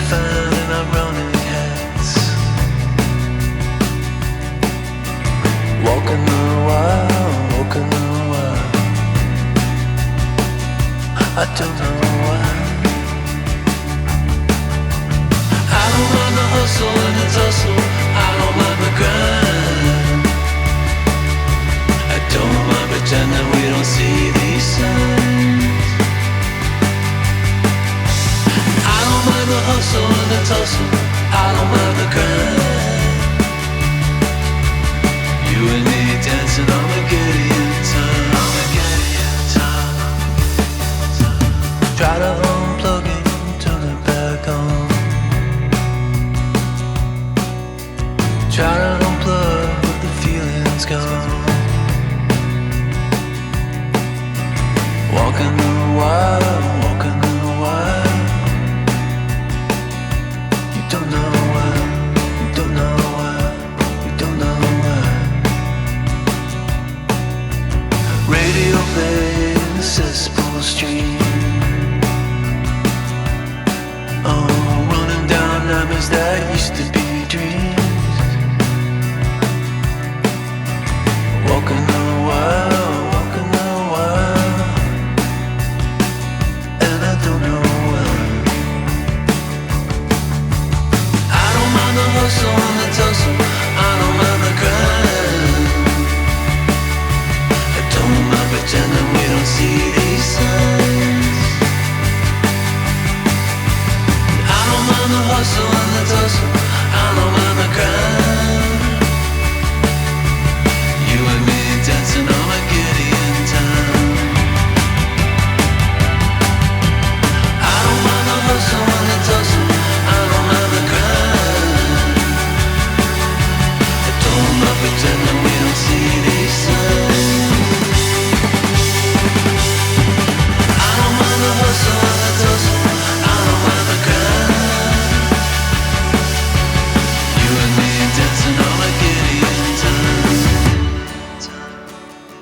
find in ironic hats. Walking the wild, walking the wild. I don't know why. I don't mind the hustle and the tussle, I don't mind the grind. I don't mind pretending we don't see these signs. I don't mind the hustle and the tussle, I don't mind the grind. You and me dancing on the Gideon time, on the Gideon time. Try to unplug it, turn it back on. Try to unplug, but the feeling's gone. Walking the wild, walking the wild. You don't know why, you don't know why, you don't know why. Radio play in the cesspool stream. Oh, running down nightmares that used to be dreams. Walking the wild, walking the wild. And I don't know why. I don't mind the hustle and the tussle, I don't mind the grind. I don't mind pretending we don't see these signs. I don't mind the hustle and the tussle,